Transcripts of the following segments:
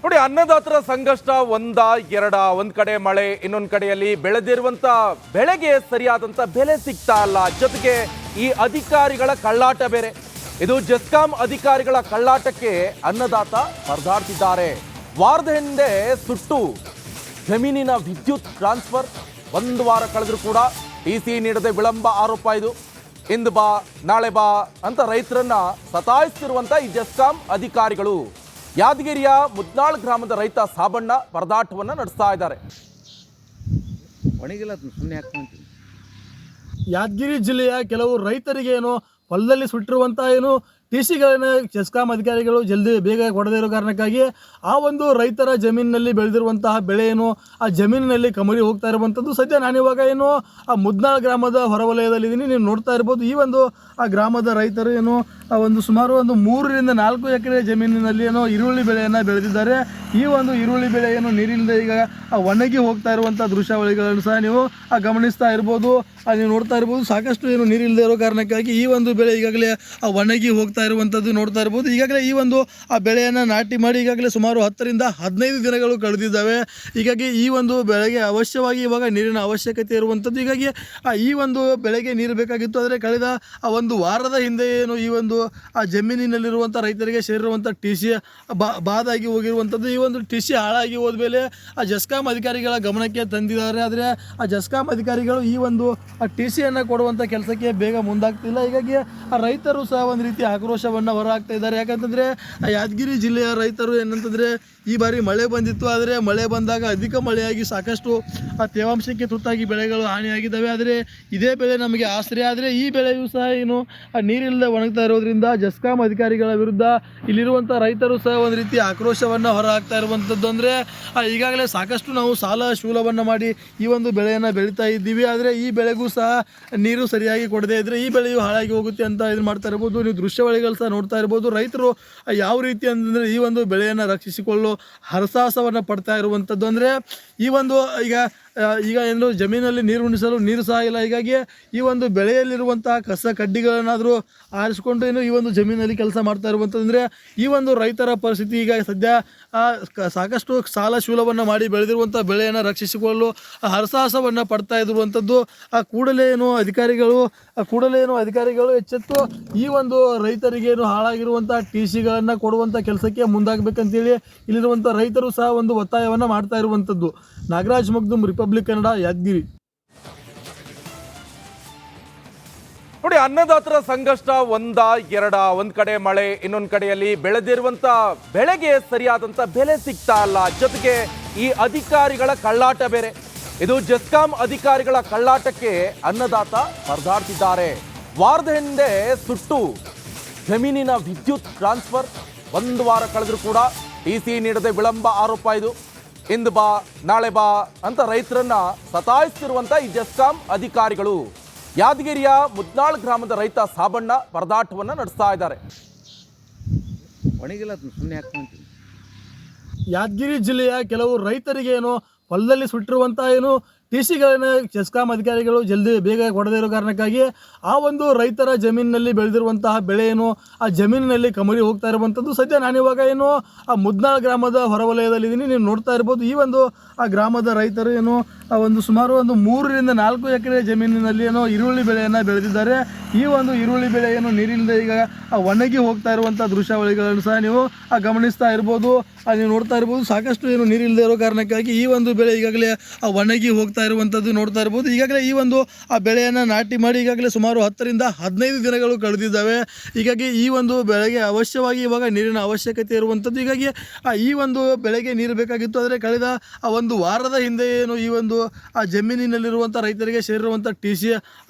ನೋಡಿ, ಅನ್ನದಾತರ ಸಂಕಷ್ಟ ಒಂದ್ ಕಡೆ ಮಳೆ, ಇನ್ನೊಂದು ಕಡೆಯಲ್ಲಿ ಬೆಳೆದಿರುವಂತ ಬೆಳೆಗೆ ಸರಿಯಾದಂತ ಬೆಲೆ ಸಿಗ್ತಾ ಇಲ್ಲ. ಜೊತೆಗೆ ಈ ಅಧಿಕಾರಿಗಳ ಕಳ್ಳಾಟ ಬೇರೆ. ಇದು ಜೆಸ್ಕಾಂ ಅಧಿಕಾರಿಗಳ ಕಳ್ಳಾಟಕ್ಕೆ ಅನ್ನದಾತ ಪರದಾಡ್ತಿದ್ದಾರೆ. ವಾರದ ಹಿಂದೆ ಸುಟ್ಟು ಜಮೀನಿನ ವಿದ್ಯುತ್ ಟ್ರಾನ್ಸ್ಫರ್, ಒಂದು ವಾರ ಕಳೆದರೂ ಕೂಡ ಟಿಸಿ ನೀಡದೆ ವಿಳಂಬ ಆರೋಪ ಇದು. ಇಂದು ಬಾ ನಾಳೆ ಬಾ ಅಂತ ರೈತರನ್ನ ಸತಾಯಿಸ್ತಿರುವಂತ ಈ ಜೆಸ್ಕಾಂ ಅಧಿಕಾರಿಗಳು ಯಾದಗಿರಿಯ ಮುದ್ನಾಳ್ ಗ್ರಾಮದ ರೈತ ಸಾಬಣ್ಣ ಪರದಾಟವನ್ನ ನಡೆಸ್ತಾ ಇದ್ದಾರೆ. ಯಾದಗಿರಿ ಜಿಲ್ಲೆಯ ಕೆಲವು ರೈತರಿಗೆ ಏನು ಹೊಲದಲ್ಲಿ ಸುಟ್ಟಿರುವಂಥ ಏನು ಟಿಸಿಗಳನ್ನು ಜೆಸ್ಕಾಂ ಅಧಿಕಾರಿಗಳು ಜಲ್ದಿ ಬೇಗ ಕೊಡದೇ ಇರೋ ಕಾರಣಕ್ಕಾಗಿ ಆ ಒಂದು ರೈತರ ಜಮೀನಿನಲ್ಲಿ ಬೆಳೆದಿರುವಂತಹ ಬೆಳೆ ಏನು ಆ ಜಮೀನಿನಲ್ಲಿ ಕಮರಿ ಹೋಗ್ತಾ ಇರುವಂಥದ್ದು. ಸದ್ಯ ನಾನಿವಾಗ ಏನು ಆ ಮುದ್ನಾಳ್ ಗ್ರಾಮದ ಹೊರವಲಯದಲ್ಲಿದ್ದೀನಿ. ನೀವು ನೋಡ್ತಾ ಇರ್ಬೋದು, ಈ ಒಂದು ಆ ಗ್ರಾಮದ ರೈತರು ಏನು ಆ ಒಂದು ಸುಮಾರು 3 ರಿಂದ 4 ಎಕರೆ ಜಮೀನಿನಲ್ಲಿ ಏನೋ ಈರುಳ್ಳಿ ಬೆಳೆಯನ್ನು ಬೆಳೆದಿದ್ದಾರೆ. ಈ ಒಂದು ಈರುಳ್ಳಿ ಬೆಳೆ ಏನು ನೀರಿಲ್ಲದೆ ಈಗ ಒಣಗಿ ಹೋಗ್ತಾ ಇರುವಂಥ ದೃಶ್ಯಾವಳಿಗಳನ್ನು ಸಹ ನೀವು ಗಮನಿಸ್ತಾ ಇರ್ಬೋದು. ನೀವು ನೋಡ್ತಾ ಇರ್ಬೋದು, ಸಾಕಷ್ಟು ಏನು ನೀರಿಲ್ಲದೆ ಇರೋ ಕಾರಣಕ್ಕಾಗಿ ಈ ಒಂದು ಬೆಳೆ ಈಗಾಗಲೇ ಒಣಗಿ ಹೋಗ್ತಾ ಇರುವಂಥದ್ದು ನೋಡ್ತಾ ಇರ್ಬೋದು. ಈಗಾಗಲೇ ಈ ಒಂದು ಆ ಬೆಳೆಯನ್ನು ನಾಟಿ ಮಾಡಿ ಈಗಾಗಲೇ ಸುಮಾರು 10 ರಿಂದ 15 ದಿನಗಳು ಕಳೆದಿದ್ದಾವೆ. ಹೀಗಾಗಿ ಈ ಒಂದು ಬೆಳೆಗೆ ಅವಶ್ಯವಾಗಿ ಇವಾಗ ನೀರಿನ ಅವಶ್ಯಕತೆ ಇರುವಂಥದ್ದು. ಹೀಗಾಗಿ ಈ ಒಂದು ಬೆಳೆಗೆ ನೀರು ಬೇಕಾಗಿತ್ತು. ಆದರೆ ಕಳೆದ ಒಂದು ವಾರದ ಹಿಂದೆ ಏನು ಈ ಒಂದು ಆ ಜಮೀನಿನಲ್ಲಿರುವಂಥ ರೈತರಿಗೆ ಸೇರಿರುವಂಥ ಟಿಸಿ ಬಾದಾಗಿ ಹೋಗಿರುವಂಥದ್ದು. ಈ ಒಂದು ಟಿಸಿ ಹಾಳಾಗಿ ಹೋದ್ಮೇಲೆ ಆ ಜೆಸ್ಕಾಂ ಅಧಿಕಾರಿಗಳ ಗಮನಕ್ಕೆ ತಂದಿದ್ದಾರೆ. ಆದರೆ ಆ ಜೆಸ್ಕಾಂ ಅಧಿಕಾರಿಗಳು ಈ ಒಂದು ಆ ಟಿಸಿಯನ್ನು ಕೊಡುವಂಥ ಕೆಲಸಕ್ಕೆ ಬೇಗ ಮುಂದಾಗ್ತಿಲ್ಲ. ಹೀಗಾಗಿ ಆ ರೈತರು ಸಹ ಒಂದು ರೀತಿ ಆಕ್ರೋಶವನ್ನು ಹೊರಹಾಕ್ತಾ ಇದ್ದಾರೆ. ಯಾಕಂತಂದರೆ ಯಾದಗಿರಿ ಜಿಲ್ಲೆಯ ರೈತರು ಏನಂತಂದರೆ ಈ ಬಾರಿ ಮಳೆ ಬಂದಿತ್ತು. ಆದರೆ ಮಳೆ ಬಂದಾಗ ಅಧಿಕ ಮಳೆಯಾಗಿ ಸಾಕಷ್ಟು ಆ ತೇವಾಂಶಕ್ಕೆ ತುತ್ತಾಗಿ ಬೆಳೆಗಳು ಹಾನಿಯಾಗಿದ್ದಾವೆ. ಆದರೆ ಇದೇ ಬೆಳೆ ನಮಗೆ ಆಸರೆ. ಆದರೆ ಈ ಬೆಳೆಯೂ ಸಹ ಏನು ನೀರಿಲ್ಲದೆ ಒಣಗ್ತಾ ಇರೋದ್ರಿಂದ ಜೆಸ್ಕಾಂ ಅಧಿಕಾರಿಗಳ ವಿರುದ್ಧ ಇಲ್ಲಿರುವಂಥ ರೈತರು ಸಹ ಒಂದು ರೀತಿ ಆಕ್ರೋಶವನ್ನು ಹೊರಹಾಕ್ತಾ ಇರುವಂಥದ್ದು. ಅಂದರೆ ಈಗಾಗಲೇ ಸಾಕಷ್ಟು ನಾವು ಸಾಲ ಶೂಲವನ್ನು ಮಾಡಿ ಈ ಒಂದು ಬೆಳೆಯನ್ನು ಬೆಳೀತಾ ಇದ್ದೀವಿ. ಆದರೆ ಈ ಬೆಳೆಗೂ ಸಹ ನೀರು ಸರಿಯಾಗಿ ಕೊಡದೇ ಇದ್ದರೆ ಈ ಬೆಳೆಯು ಹಾಳಾಗಿ ಹೋಗುತ್ತೆ ಅಂತ ಇದು ಮಾಡ್ತಾ ಇರ್ಬೋದು. ನೀವು ದೃಶ್ಯಾವಳಿಗಳು ಸಹ ನೋಡ್ತಾ ಇರ್ಬೋದು. ರೈತರು ಯಾವ ರೀತಿ ಅಂತಂದರೆ ಈ ಒಂದು ಬೆಳೆಯನ್ನು ರಕ್ಷಿಸಿಕೊಳ್ಳಲು ಹರಸಾಹಸವನ್ನು ಪಡ್ತಾ ಇರುವಂಥದ್ದು. ಅಂದರೆ ಈ ಒಂದು ಈಗ ಏನು ಜಮೀನಲ್ಲಿ ನೀರು ಉಣಿಸಲು ನೀರು ಸಹ ಇಲ್ಲ. ಹೀಗಾಗಿ ಈ ಒಂದು ಬೆಳೆಯಲ್ಲಿರುವಂತಹ ಕಸ ಕಡ್ಡಿಗಳನ್ನಾದರೂ ಆರಿಸಿಕೊಂಡು ಏನು ಈ ಒಂದು ಜಮೀನಲ್ಲಿ ಕೆಲಸ ಮಾಡ್ತಾ ಇರುವಂಥದ್ದು. ಅಂದರೆ ಈ ಒಂದು ರೈತರ ಪರಿಸ್ಥಿತಿ ಈಗ ಸದ್ಯ ಸಾಕಷ್ಟು ಸಾಲ ಶೂಲವನ್ನು ಮಾಡಿ ಬೆಳೆದಿರುವಂಥ ಬೆಳೆಯನ್ನು ರಕ್ಷಿಸಿಕೊಳ್ಳಲು ಹರಸಾಹಸವನ್ನು ಪಡ್ತಾ ಇರುವಂಥದ್ದು. ಕೂಡಲೇ ಏನು ಅಧಿಕಾರಿಗಳು ಎಚ್ಚೆತ್ತು ಈ ಒಂದು ರೈತರಿಗೇನು ಹಾಳಾಗಿರುವಂಥ ಟಿಸಿಗಳನ್ನು ಕೊಡುವಂಥ ಕೆಲಸಕ್ಕೆ ಮುಂದಾಗಬೇಕಂತೇಳಿ ಇಲ್ಲಿರುವಂಥ ರೈತರು ಸಹ ಒಂದು ಒತ್ತಾಯವನ್ನು ಮಾಡ್ತಾ ಇರುವಂಥದ್ದು. ನಾಗರಾಜ್ ಮಗ್ದುಮ್, ರಿಪಬ್ಲಿಕ್ ಕನ್ನಡ, ಯಾದಗಿರಿ. ನೋಡಿ, ಅನ್ನದಾತರ ಸಂಕಷ್ಟ ಒಂದ್ ಕಡೆ ಮಳೆ, ಇನ್ನೊಂದು ಕಡೆಯಲ್ಲಿ ಬೆಳೆದಿರುವಂತ ಬೆಳೆಗೆ ಸರಿಯಾದಂತ ಬೆಲೆ ಸಿಗ್ತಾ ಇಲ್ಲ. ಜೊತೆಗೆ ಈ ಅಧಿಕಾರಿಗಳ ಕಳ್ಳಾಟ ಬೇರೆ. ಇದು ಜೆಸ್ಕಾಂ ಅಧಿಕಾರಿಗಳ ಕಳ್ಳಾಟಕ್ಕೆ ಅನ್ನದಾತ ಪರದಾಡ್ತಿದ್ದಾರೆ. ವಾರದ ಹಿಂದೆ ಸುಟ್ಟು ಜಮೀನಿನ ವಿದ್ಯುತ್ ಟ್ರಾನ್ಸ್ಫರ್, ಒಂದು ವಾರ ಕಳೆದರೂ ಕೂಡ ಟಿಸಿ ನೀಡದೆ ವಿಳಂಬ ಆರೋಪ ಇದು. ಇಂದು ಬಾ ನಾಳೆ ಬಾ ಅಂತ ರೈತರನ್ನ ಸತಾಯಿಸ್ತಿರುವಂತ ಈ ಜೆಸ್ಕಾಂ ಅಧಿಕಾರಿಗಳು ಯಾದಗಿರಿಯ ಮುದ್ನಾಳ್ ಗ್ರಾಮದ ರೈತ ಸಾಬಣ್ಣ ಪರದಾಟವನ್ನ ನಡೆಸ್ತಾ ಇದ್ದಾರೆ. ಯಾದಗಿರಿ ಜಿಲ್ಲೆಯ ಕೆಲವು ರೈತರಿಗೆ ಏನು ಹೊಲದಲ್ಲಿ ಸುಟ್ಟಿರುವಂಥ ಏನು ಟಿಸಿಗಳನ್ನು ಜೆಸ್ಕಾಂ ಅಧಿಕಾರಿಗಳು ಜಲ್ದಿ ಬೇಗ ಕೊಡದೇ ಇರೋ ಕಾರಣಕ್ಕಾಗಿ ಆ ಒಂದು ರೈತರ ಜಮೀನಿನಲ್ಲಿ ಬೆಳೆದಿರುವಂತಹ ಬೆಳೆ ಏನು ಆ ಜಮೀನಿನಲ್ಲಿ ಕಮರಿ ಹೋಗ್ತಾ ಇರುವಂಥದ್ದು. ಸದ್ಯ ನಾನಿವಾಗ ಏನು ಆ ಮುದ್ನಾಳ್ ಗ್ರಾಮದ ಹೊರವಲಯದಲ್ಲಿದ್ದೀನಿ. ನೀವು ನೋಡ್ತಾ ಇರ್ಬೋದು, ಈ ಒಂದು ಆ ಗ್ರಾಮದ ರೈತರು ಏನು ಒಂದು ಸುಮಾರು 3 ರಿಂದ 4 ಎಕರೆ ಜಮೀನಿನಲ್ಲಿ ಏನೋ ಈರುಳ್ಳಿ ಬೆಳೆಯನ್ನು ಬೆಳೆದಿದ್ದಾರೆ. ಈ ಒಂದು ಈರುಳ್ಳಿ ಬೆಳೆ ಏನು ನೀರಿಲ್ಲದೆ ಈಗ ಒಣಗಿ ಹೋಗ್ತಾ ಇರುವಂಥ ದೃಶ್ಯಾವಳಿಗಳನ್ನು ಸಹ ನೀವು ಗಮನಿಸ್ತಾ ಇರ್ಬೋದು. ನೀವು ನೋಡ್ತಾ ಇರ್ಬೋದು, ಸಾಕಷ್ಟು ಏನು ನೀರಿಲ್ಲದೆ ಇರೋ ಕಾರಣಕ್ಕಾಗಿ ಈ ಒಂದು ಬೆಳೆ ಈಗಾಗಲೇ ಒಣಗಿ ಹೋಗ್ತಾ ಇರುವಂಥದ್ದು ನೋಡ್ತಾ ಇರ್ಬೋದು. ಈಗಾಗಲೇ ಈ ಒಂದು ಆ ಬೆಳೆಯನ್ನು ನಾಟಿ ಮಾಡಿ ಈಗಾಗಲೇ ಸುಮಾರು 10 ರಿಂದ 15 ದಿನಗಳು ಕಳೆದಿದ್ದಾವೆ. ಹೀಗಾಗಿ ಈ ಒಂದು ಬೆಳೆಗೆ ಅವಶ್ಯವಾಗಿ ಇವಾಗ ನೀರಿನ ಅವಶ್ಯಕತೆ ಇರುವಂಥದ್ದು. ಹೀಗಾಗಿ ಈ ಒಂದು ಬೆಳೆಗೆ ನೀರು ಬೇಕಾಗಿತ್ತು. ಆದರೆ ಕಳೆದ ಒಂದು ವಾರದ ಹಿಂದೆ ಏನು ಈ ಒಂದು ಆ ಜಮೀನಿನಲ್ಲಿರುವಂಥ ರೈತರಿಗೆ ಸೇರಿರುವಂಥ ಟಿಸಿ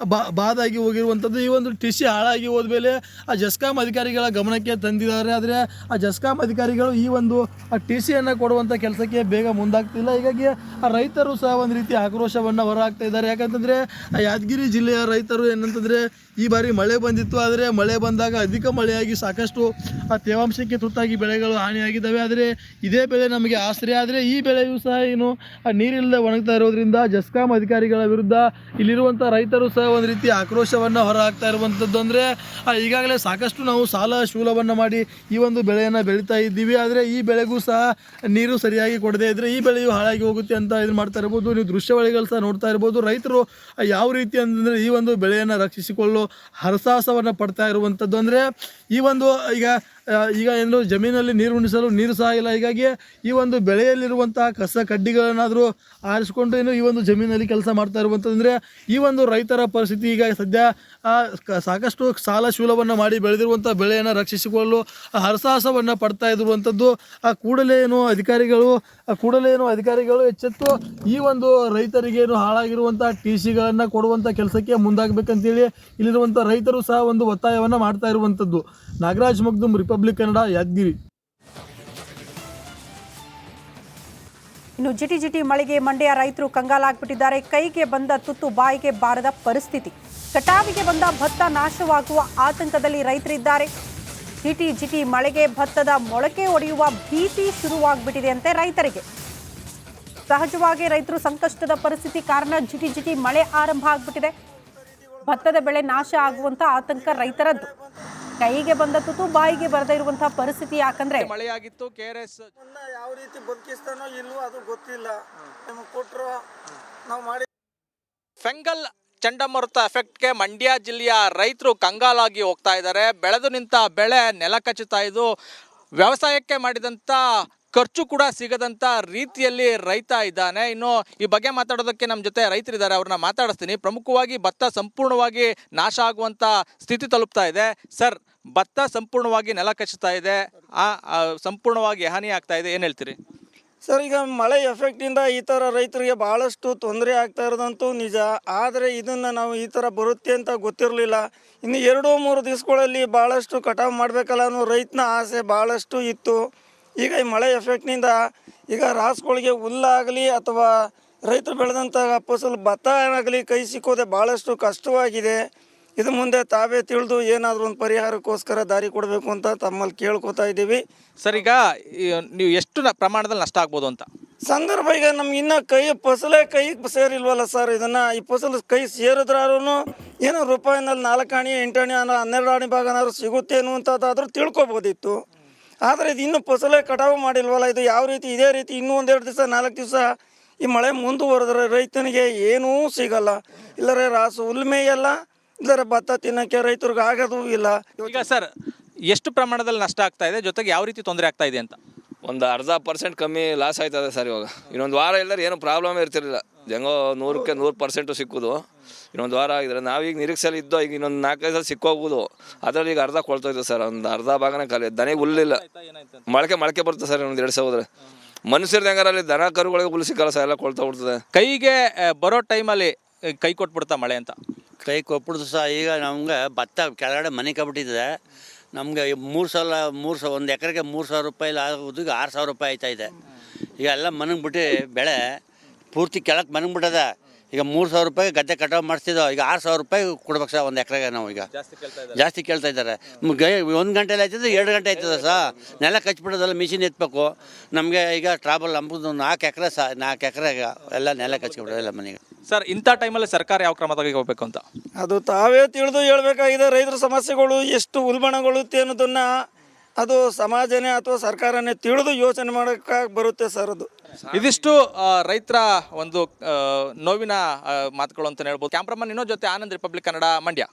ಬಾದಾಗಿ ಹೋಗಿರುವಂಥದ್ದು. ಈ ಒಂದು ಟಿಸಿ ಹಾಳಾಗಿ ಹೋದ್ಮೇಲೆ ಆ ಜೆಸ್ಕಾಂ ಅಧಿಕಾರಿಗಳ ಗಮನಕ್ಕೆ ತಂದಿದ್ದಾರೆ. ಆದರೆ ಆ ಜೆಸ್ಕಾಂ ಅಧಿಕಾರಿಗಳು ಈ ಒಂದು ಆ ಟಿಸಿಯನ್ನು ಕೊಡುವಂಥ ಕೆಲಸಕ್ಕೆ ಬೇಗ ಮುಂದಾಗ್ತಿಲ್ಲ. ಹೀಗಾಗಿ ಆ ರೈತರು ಸಹ ಒಂದು ರೀತಿ ಆಕ್ರೋಶವನ್ನು ಹೊರಹಾಕ್ತಾ ಇದ್ದಾರೆ. ಯಾಕಂತಂದರೆ ಯಾದಗಿರಿ ಜಿಲ್ಲೆಯ ರೈತರು ಏನಂತಂದರೆ ಈ ಬಾರಿ ಮಳೆ ಬಂದಿತ್ತು. ಆದರೆ ಮಳೆ ಬಂದಾಗ ಅಧಿಕ ಮಳೆಯಾಗಿ ಸಾಕಷ್ಟು ಆ ತೇವಾಂಶಕ್ಕೆ ತುತ್ತಾಗಿ ಬೆಳೆಗಳು ಹಾನಿಯಾಗಿದ್ದಾವೆ. ಆದರೆ ಇದೇ ಬೆಳೆ ನಮಗೆ ಆಸರೆ. ಆದರೆ ಈ ಬೆಳೆಯೂ ಸಹ ಏನು ನೀರಿಲ್ಲದೆ ಒಣಗ್ತಾ ಇರೋದ್ರಿಂದ ಇರೋದ್ರಿಂದ ಜೆಸ್ಕಾಂ ಅಧಿಕಾರಿಗಳ ವಿರುದ್ಧ ಇಲ್ಲಿರುವಂಥ ರೈತರು ಸಹ ಒಂದು ರೀತಿ ಆಕ್ರೋಶವನ್ನು ಹೊರಹಾಕ್ತಾ ಇರುವಂಥದ್ದು. ಅಂದರೆ ಈಗಾಗಲೇ ಸಾಕಷ್ಟು ನಾವು ಸಾಲ ಶೂಲವನ್ನು ಮಾಡಿ ಈ ಒಂದು ಬೆಳೆಯನ್ನು ಬೆಳೀತಾ ಇದ್ದೀವಿ, ಆದರೆ ಈ ಬೆಳೆಗೂ ಸಹ ನೀರು ಸರಿಯಾಗಿ ಕೊಡದೇ ಇದ್ದರೆ ಈ ಬೆಳೆಯು ಹಾಳಾಗಿ ಹೋಗುತ್ತೆ ಅಂತ ಇದು ಮಾಡ್ತಾ ಇರ್ಬೋದು. ನೀವು ದೃಶ್ಯಾವಳಿಗಳು ಸಹ ನೋಡ್ತಾ ಇರ್ಬೋದು. ರೈತರು ಯಾವ ರೀತಿ ಅಂತಂದರೆ ಈ ಒಂದು ಬೆಳೆಯನ್ನು ರಕ್ಷಿಸಿಕೊಳ್ಳಲು ಹರಸಾಹಸವನ್ನು ಪಡ್ತಾ ಇರುವಂಥದ್ದು. ಅಂದರೆ ಈ ಒಂದು ಈಗ ಏನು ಜಮೀನಲ್ಲಿ ನೀರು ಉಣಿಸಲು ನೀರು ಸಹ ಇಲ್ಲ, ಹೀಗಾಗಿ ಈ ಒಂದು ಬೆಳೆಯಲ್ಲಿರುವಂತಹ ಕಸ ಕಡ್ಡಿಗಳನ್ನಾದರೂ ಆರಿಸಿಕೊಂಡು ಈ ಒಂದು ಜಮೀನಲ್ಲಿ ಕೆಲಸ ಮಾಡ್ತಾ ಇರುವಂಥದ್ದು. ಅಂದರೆ ಈ ಒಂದು ರೈತರ ಪರಿಸ್ಥಿತಿ ಈಗ ಸದ್ಯ ಸಾಕಷ್ಟು ಸಾಲ ಶೂಲವನ್ನು ಮಾಡಿ ಬೆಳೆದಿರುವಂಥ ಬೆಳೆಯನ್ನು ರಕ್ಷಿಸಿಕೊಳ್ಳಲು ಹರಸಾಹಸವನ್ನು ಪಡ್ತಾ ಇರುವಂಥದ್ದು. ಕೂಡಲೇ ಅಧಿಕಾರಿಗಳು ಎಚ್ಚೆತ್ತು ಈ ಒಂದು ರೈತರಿಗೇನು ಹಾಳಾಗಿರುವಂಥ TCಗಳನ್ನು ಕೊಡುವಂಥ ಕೆಲಸಕ್ಕೆ ಮುಂದಾಗಬೇಕಂತೇಳಿ ಇಲ್ಲಿರುವಂಥ ರೈತರು ಸಹ ಒಂದು ಒತ್ತಾಯವನ್ನು ಮಾಡ್ತಾ ಇರುವಂಥದ್ದು. ನಾಗರಾಜ್ ಮಗ್ದುಮ್, ರಿಪಬ್ಲಿಕ್ ಕನ್ನಡ, ಯಾದಗಿರಿ. ಇನ್ನು ಜಿಟಿ ಮಳೆಗೆ ಮಂಡ್ಯ ರೈತರು ಕಂಗಾಲಾಗ್ಬಿಟ್ಟಿದ್ದಾರೆ. ಕೈಗೆ ಬಂದ ತುತ್ತು ಬಾಯಿಗೆ ಬಾರದ ಪರಿಸ್ಥಿತಿ. ಕಟಾವಿಗೆ ಬಂದ ಭತ್ತ ನಾಶವಾಗುವ ಆತಂಕದಲ್ಲಿ ರೈತರಿದ್ದಾರೆ. ಜಿಟಿ ಮಳೆಗೆ ಭತ್ತದ ಮೊಳಕೆ ಒಡೆಯುವ ಭೀತಿ ಶುರುವಾಗ್ಬಿಟ್ಟಿದೆ ಅಂತೆ ರೈತರಿಗೆ. ಸಹಜವಾಗಿ ರೈತರು ಸಂಕಷ್ಟದ ಪರಿಸ್ಥಿತಿ ಕಾರಣ ಜಿಟಿ ಮಳೆ ಆರಂಭ ಆಗ್ಬಿಟ್ಟಿದೆ. ಭತ್ತದ ಬೆಳೆ ನಾಶ ಆಗುವಂತ ಆತಂಕ ರೈತರದ್ದು. ಕೈಗೆ ಬಂದ ತುತ್ತು ಬಾಯಿಗೆ ಬರದೇ ಇರುವಂತಹ ಪರಿಸ್ಥಿತಿ. ಯಾಕಂದ್ರೆ ಮಳೆಯಾಗಿತ್ತು, KRS ಯಾವ ರೀತಿ ಬದುಕಿಸ್ತಾನೋ ಇಲ್ವೋ ಅದು ಗೊತ್ತಿಲ್ಲ. ನಮಗೆ ಕೊಟ್ಟರು ನಾವು ಮಾಡಿ. ಫೆಂಗಲ್ ಚಂಡಮಾರುತ ಎಫೆಕ್ಟ್ಗೆ ಮಂಡ್ಯ ಜಿಲ್ಲೆಯ ರೈತರು ಕಂಗಾಲಾಗಿ ಹೋಗ್ತಾ ಇದ್ದಾರೆ. ಬೆಳೆದು ನಿಂತ ಬೆಳೆ ನೆಲ ಕಚ್ಚುತ್ತಾ ಇದ್ದು, ವ್ಯವಸಾಯಕ್ಕೆ ಮಾಡಿದಂಥ ಖರ್ಚು ಕೂಡ ಸಿಗದಂಥ ರೀತಿಯಲ್ಲಿ ರೈತ ಇದ್ದಾನೆ. ಇನ್ನು ಈ ಬಗ್ಗೆ ಮಾತಾಡೋದಕ್ಕೆ ನಮ್ಮ ಜೊತೆ ರೈತರಿದ್ದಾರೆ, ಅವ್ರನ್ನ ಮಾತಾಡಿಸ್ತೀನಿ. ಪ್ರಮುಖವಾಗಿ ಭತ್ತ ಸಂಪೂರ್ಣವಾಗಿ ನಾಶ ಆಗುವಂಥ ಸ್ಥಿತಿ ತಲುಪ್ತಾ ಇದೆ. ಸರ್, ಭತ್ತ ಸಂಪೂರ್ಣವಾಗಿ ನೆಲ ಕಚ್ಚುತ್ತಾ ಇದೆ, ಸಂಪೂರ್ಣವಾಗಿ ಹಾನಿ ಆಗ್ತಾ ಇದೆ, ಏನು ಹೇಳ್ತೀರಿ? ಸರ್, ಈಗ ಮಳೆ ಎಫೆಕ್ಟಿಂದ ಈ ಥರ ರೈತರಿಗೆ ಭಾಳಷ್ಟು ತೊಂದರೆ ಆಗ್ತಾ ಇರೋದಂತೂ ನಿಜ. ಆದರೆ ಇದನ್ನು ನಾವು ಈ ಥರ ಬರುತ್ತೆ ಅಂತ ಗೊತ್ತಿರಲಿಲ್ಲ. ಇನ್ನು 2-3 ದಿವಸಗಳಲ್ಲಿ ಭಾಳಷ್ಟು ಕಟಾವು ಮಾಡಬೇಕಲ್ಲ ಅನ್ನೋ ರೈತನ ಆಸೆ ಭಾಳಷ್ಟು ಇತ್ತು. ಈಗ ಈ ಮಳೆ ಎಫೆಕ್ಟ್ನಿಂದ ಈಗ ರಾಸುಗಳಿಗೆ ಹುಲ್ಲಾಗಲಿ ಅಥವಾ ರೈತರು ಬೆಳೆದಂಥ ಫಸಲು ಭತ್ತ ಆಗಲಿ ಕೈ ಸಿಕ್ಕೋದೆ ಭಾಳಷ್ಟು ಕಷ್ಟವಾಗಿದೆ. ಇದು ಮುಂದೆ ತಾವೇ ತಿಳಿದು ಏನಾದರೂ ಒಂದು ಪರಿಹಾರಕ್ಕೋಸ್ಕರ ದಾರಿ ಕೊಡಬೇಕು ಅಂತ ತಮ್ಮಲ್ಲಿ ಕೇಳ್ಕೊತಾ ಇದ್ದೀವಿ. ಸರ್, ಈಗ ನೀವು ಎಷ್ಟು ಪ್ರಮಾಣದಲ್ಲಿ ನಷ್ಟ ಆಗ್ಬೋದು ಅಂತ ಸಂದರ್ಭ ಈಗ ನಮ್ಗೆ ಇನ್ನೂ ಫಸಲೇ ಕೈಗೆ ಸೇರಿಲ್ವಲ್ಲ ಸರ್. ಈ ಫಸಲು ಕೈ ಸೇರಿದ್ರೂ ಏನೋ ರೂಪಾಯಿನಲ್ಲಿ 4 ಆಣಿ 8 ಆಣಿ 12 ಆಣಿ ಭಾಗನಾದ್ರು ಸಿಗುತ್ತೇನು ಅಂತದಾದ್ರೂ ತಿಳ್ಕೊಬೋದಿತ್ತು. ಆದರೆ ಇದು ಇನ್ನೂ ಫಸಲೇ ಕಟಾವು ಮಾಡಿಲ್ವಲ್ಲ. ಇದು ಯಾವ ರೀತಿ ಇದೇ ರೀತಿ ಇನ್ನೂ 1-2 ದಿವಸ 4 ದಿವಸ ಈ ಮಳೆ ಮುಂದುವರೆದ್ರೆ ರೈತನಿಗೆ ಏನೂ ಸಿಗಲ್ಲ. ಇಲ್ಲರೆ ರಾಸು ಹುಲ್ಮೇಯಲ್ಲ, ಇಲ್ಲರೆ ಭತ್ತ ತಿನ್ನೋಕ್ಕೆ ರೈತರಿಗೆ ಆಗೋದು ಇಲ್ಲ. ಈಗ ಸರ್, ಎಷ್ಟು ಪ್ರಮಾಣದಲ್ಲಿ ನಷ್ಟ ಆಗ್ತಾ ಇದೆ, ಜೊತೆಗೆ ಯಾವ ರೀತಿ ತೊಂದರೆ ಆಗ್ತಾ ಇದೆ ಅಂತ? ಒಂದು 0.5% ಕಮ್ಮಿ ಲಾಸ್ ಆಯ್ತದೆ ಸರ್. ಇವಾಗ ಇನ್ನೊಂದು ವಾರ ಇಲ್ಲದ್ರೆ ಏನೂ ಪ್ರಾಬ್ಲಮ್ ಇರ್ತಿರಲಿಲ್ಲ. ಹೆಂಗೋ 100ಕ್ಕೆ 100% ಸಿಕ್ಕೋದು. ಇನ್ನೊಂದು ವಾರ ಆಗಿದ್ರೆ ನಾವೀಗ ನಿರೀಕ್ಷೆಯಲ್ಲಿ ಇದ್ದೋ, ಈಗ ಇನ್ನೊಂದು 4-5 ಸಲ ಸಿಕ್ಕೋಗ್ಬೋದು. ಅದರಲ್ಲಿ ಈಗ ಅರ್ಧ ಕೊಳ್ತೋಯ್ತು ಸರ್. ಒಂದು ಅರ್ಧ ಭಾಗನೇ ಖಾಲಿ. ದನಿಗೆ ಹುಲ್ಲಿಲ್ಲ, ಮೊಳಕೆ ಬರುತ್ತೆ ಸರ್. ಇನ್ನೊಂದು 2 ದಿವಸ ಹೋದ್ರೆ ಮನುಷ್ಯರ್ದು ಹೆಂಗಾರಲ್ಲಿ ದನ ಕರುಗಳಿಗೆ ಹುಲ್ಲು ಸಿಕ್ಕಲ್ಲ ಸರ್, ಎಲ್ಲ ಕೊಳ್ತಾ ಬಿಡ್ತದೆ. ಕೈಗೆ ಬರೋ ಟೈಮಲ್ಲಿ ಕೈ ಕೊಟ್ಬಿಡ್ತಾ ಮಳೆ ಅಂತ? ಕೈ ಕೊಟ್ಬಿಡ್ತು ಸಹ. ಈಗ ನಮ್ಗೆ ಭತ್ತ ಕೆಳಗಡೆ ಮನೆ ಕಬಿಟ್ಟಿದೆ. ನಮಗೆ 3 ಸಲ ಒಂದು ಎಕರೆಗೆ 3,000 ರೂಪಾಯಿ ಆಗೋದು, ಈಗ 6,000 ರೂಪಾಯಿ ಆಯ್ತಾಯಿದೆ. ಈಗ ಎಲ್ಲ ಮನಗ್ಬಿಟ್ಟು ಬೆಳೆ ಪೂರ್ತಿ ಕೆಳಕ್ಕೆ ಮನಗ್ಬಿಟ್ಟದ. ಈಗ 3,000 ರೂಪಾಯಿ ಗದ್ದೆ ಕಟಾವು ಮಾಡಿಸ್ತಿದ್ದೋ, ಈಗ 6,000 ರೂಪಾಯಿ ಕೊಡ್ಬೇಕು ಸರ್ ಒಂದು ಎಕರೆಗೆ. ನಾವು ಈಗ ಜಾಸ್ತಿ ಕೇಳ್ತಾ ಇದ್ದಾರೆ. 1 ಗಂಟೆಲಿ ಆಯ್ತದೆ, 2 ಗಂಟೆ ಆಯ್ತದೆ ಸರ್. ನೆಲ ಕಚ್ಬಿಡೋದಲ್ಲ, ಮಿಷಿನ್ ಎತ್ಬೇಕು. ನಮಗೆ ಈಗ ಟ್ರಾಬಲ್ ನಮ್ಮದು 4 ಎಕರೆ 4 ಎಕರೆಗೆ ಎಲ್ಲ ನೆಲ ಕಚ್ಬಿಡೋದಿಲ್ಲ ಮನೆಗೆ. ಸರ್, ಇಂಥ ಟೈಮಲ್ಲಿ ಸರ್ಕಾರ ಯಾವ ಕ್ರಮ ತೆಗೆದುಕೋಬೇಕು ಅಂತ? ಅದು ತಾವೇ ತಿಳಿದು ಹೇಳ್ಬೇಕಾಗಿದೆ. ರೈತರ ಸಮಸ್ಯೆಗಳು ಎಷ್ಟು ಉಲ್ಬಣಗೊಳ್ಳುತ್ತೆ ಅನ್ನೋದನ್ನು ಅದು ಸಮಾಜನೇ ಅಥವಾ ಸರ್ಕಾರನೇ ತಿಳಿದು ಯೋಚನೆ ಮಾಡೋಕ್ಕಾಗಿ ಬರುತ್ತೆ ಸರ್. ಅದು ಇದಿಷ್ಟು ರೈತರ ಒಂದು ನೋವಿನ ಮಾತುಗಳು ಅಂತ ಹೇಳ್ಬೋದು. ಕ್ಯಾಮ್ರಾಮನ್ ಇನ್ನೋ ಜೊತೆ ಆನಂದ್, ರಿಪಬ್ಲಿಕ್ ಕನ್ನಡ, ಮಂಡ್ಯ.